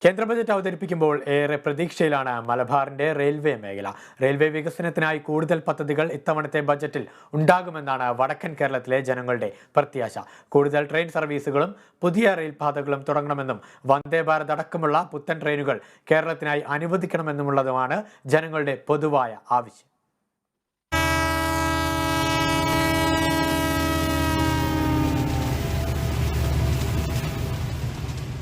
കേന്ദ്ര ബജറ്റ് അവതരിപ്പിക്കുമ്പോൾ ഏറെ പ്രതീക്ഷയിലാണ് മലബാറിന്റെ റെയിൽവേ മേഖല. റെയിൽവേ വികസനത്തിനായി കൂടുതൽ പദ്ധതികൾ ഇത്തവണത്തെ ബജറ്റിൽ ഉണ്ടാകുമെന്നാണ് വടക്കൻ കേരളത്തിലെ ജനങ്ങളുടെ പ്രത്യാശ. കൂടുതൽ ട്രെയിൻ സർവീസുകളും പുതിയ റെയിൽപാതകളും തുടങ്ങണമെന്നും വന്ദേ ഭാരത് അടക്കമുള്ള പുത്തൻ ട്രെയിനുകൾ കേരളത്തിനായി അനുവദിക്കണമെന്നുമുള്ളതുമാണ് ജനങ്ങളുടെ പൊതുവായ ആവശ്യം.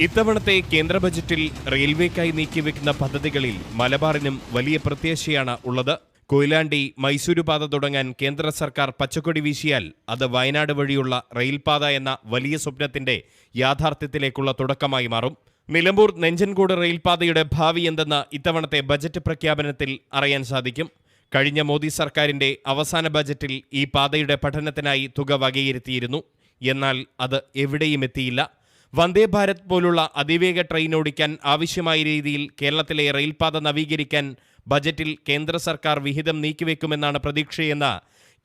ഇത്തവണത്തെ കേന്ദ്ര ബജറ്റിൽ റെയിൽവേക്കായി നീക്കിവെക്കുന്ന പദ്ധതികളിൽ മലബാറിനും വലിയ പ്രത്യാശയാണ് ഉള്ളത്. കൊയിലാണ്ടി മൈസൂരു പാത തുടങ്ങാൻ കേന്ദ്ര സർക്കാർ പച്ചക്കൊടി വീശിയാൽ അത് വയനാട് വഴിയുള്ള റെയിൽപാത എന്ന വലിയ സ്വപ്നത്തിന്റെ യാഥാർത്ഥ്യത്തിലേക്കുള്ള തുടക്കമായി മാറും. നിലമ്പൂർ നെഞ്ചൻകോട് റെയിൽപാതയുടെ ഭാവി എന്തെന്ന് ഇത്തവണത്തെ ബജറ്റ് പ്രഖ്യാപനത്തിൽ അറിയാൻ സാധിക്കും. കഴിഞ്ഞ മോദി സർക്കാരിന്റെ അവസാന ബജറ്റിൽ ഈ പാതയുടെ പഠനത്തിനായി തുക വകയിരുത്തിയിരുന്നു. എന്നാൽ അത് എവിടെയും എത്തിയില്ല. വന്ദേ ഭാരത് പോലുള്ള അതിവേഗ ട്രെയിൻ ഓടിക്കാൻ ആവശ്യമായ രീതിയിൽ കേരളത്തിലെ റെയിൽപാത നവീകരിക്കാൻ ബജറ്റിൽ കേന്ദ്ര സർക്കാർ വിഹിതം നീക്കിവെക്കുമെന്നാണ് പ്രതീക്ഷയെന്ന്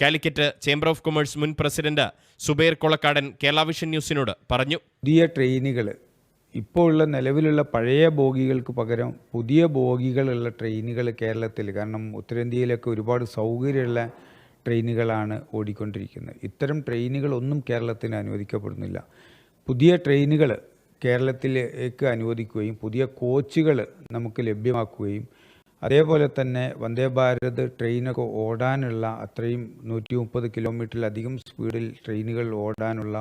കാലിക്കറ്റ് ചേംബർ ഓഫ് കൊമേഴ്സ് മുൻ പ്രസിഡന്റ് സുബൈർ കൊളക്കാടൻ കേരള വിഷൻ ന്യൂസിനോട് പറഞ്ഞു. പുതിയ ട്രെയിനുകൾ ഇപ്പോൾ ഉള്ള നിലവിലുള്ള പഴയ ബോഗികൾക്ക് പകരം പുതിയ ബോഗികളുള്ള ട്രെയിനുകൾ കേരളത്തിൽ, കാരണം ഉത്തരേന്ത്യയിലൊക്കെ ഒരുപാട് സൗകര്യമുള്ള ട്രെയിനുകളാണ് ഓടിക്കൊണ്ടിരിക്കുന്നത്. ഇത്തരം ട്രെയിനുകളൊന്നും കേരളത്തിന് അനുവദിക്കപ്പെടുന്നില്ല. പുതിയ ട്രെയിനുകൾ കേരളത്തിലേക്ക് അനുവദിക്കുകയും പുതിയ കോച്ചുകൾ നമുക്ക് ലഭ്യമാക്കുകയും അതേപോലെ തന്നെ വന്ദേ ഭാരത് ട്രെയിനൊക്കെ ഓടാനുള്ള അത്രയും 130 കിലോമീറ്ററിലധികം സ്പീഡിൽ ട്രെയിനുകൾ ഓടാനുള്ള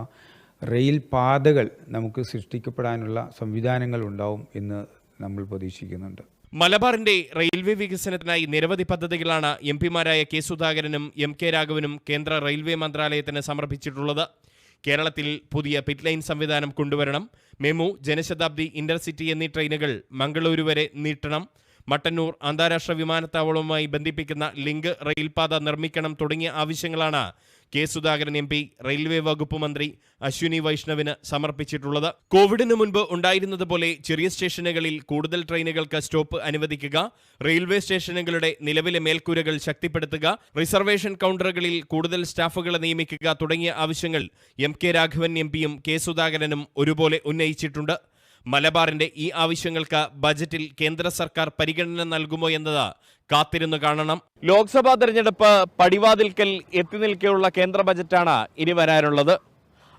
റെയിൽ പാതകൾ നമുക്ക് സൃഷ്ടിക്കപ്പെടാനുള്ള സംവിധാനങ്ങൾ ഉണ്ടാവും എന്ന് നമ്മൾ പ്രതീക്ഷിക്കുന്നുണ്ട്. മലബാറിന്റെ റെയിൽവേ വികസനത്തിനായി നിരവധി പദ്ധതികളാണ് എംപിമാരായ കെ സുധാകരനും എം കെ രാഘവനും കേന്ദ്ര റെയിൽവേ മന്ത്രാലയത്തിന് സമർപ്പിച്ചിട്ടുള്ളത്. കേരളത്തിൽ പുതിയ പിറ്റ് ലൈൻ സംവിധാനം കൊണ്ടുവരണം, മെമു, ജനശതാബ്ദി, ഇന്റർസിറ്റി എന്നീ ട്രെയിനുകൾ മംഗളൂരു വരെ നീട്ടണം, മട്ടന്നൂർ അന്താരാഷ്ട്ര വിമാനത്താവളവുമായി ബന്ധിപ്പിക്കുന്ന ലിങ്ക് റെയിൽപാത നിർമ്മിക്കണം തുടങ്ങിയ ആവശ്യങ്ങളാണ് K Sudhakaran M P railway വകുപ്പ് മന്ത്രി അശ്വിനി വൈഷ്ണവിന് സമർപ്പിച്ചിട്ടുള്ളത്. കോവിഡിന് മുൻപ് ഉണ്ടായിരുന്നതുപോലെ ചെറിയ സ്റ്റേഷനുകളിൽ കൂടുതൽ ട്രെയിനുകൾക്ക് സ്റ്റോപ്പ് അനുവദിക്കുക, റെയിൽവേ സ്റ്റേഷനുകളുടെ നിലവിലെ മേൽക്കൂരകൾ ശക്തിപ്പെടുത്തുക, റിസർവേഷൻ കൗണ്ടറുകളിൽ കൂടുതൽ സ്റ്റാഫുകളെ നിയമിക്കുക തുടങ്ങിയ ആവശ്യങ്ങൾ എം കെ രാഘവൻ എം പിയും കെ സുധാകരനും ഒരുപോലെ ഉന്നയിച്ചിട്ടുണ്ട്. മലബാറിന്റെ ഈ ആവശ്യങ്ങൾക്ക് ബജറ്റിൽ കേന്ദ്ര സർക്കാർ പരിഗണന നൽകുമോ എന്നത് കാത്തിരുന്നു കാണണം. ലോക്സഭാ തെരഞ്ഞെടുപ്പ് പടിവാതിൽക്കൽ എത്തി നിൽക്കെയുള്ള കേന്ദ്ര ബജറ്റാണ് ഇനി വരാനുള്ളത്.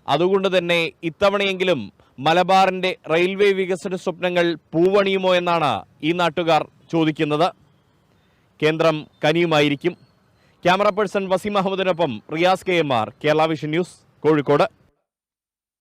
അതുകൊണ്ട് തന്നെ ഇത്തവണയെങ്കിലും മലബാറിന്റെ റെയിൽവേ വികസന സ്വപ്നങ്ങൾ പൂവണിയുമോ എന്നാണ് ഈ നാട്ടുകാർ ചോദിക്കുന്നത്. കേന്ദ്രം കനിയുമായിരിക്കും. ക്യാമറ പേഴ്സൺ വസീം അഹമ്മദിനൊപ്പം Riyas KMR, Kerala vision news, Kozhikode.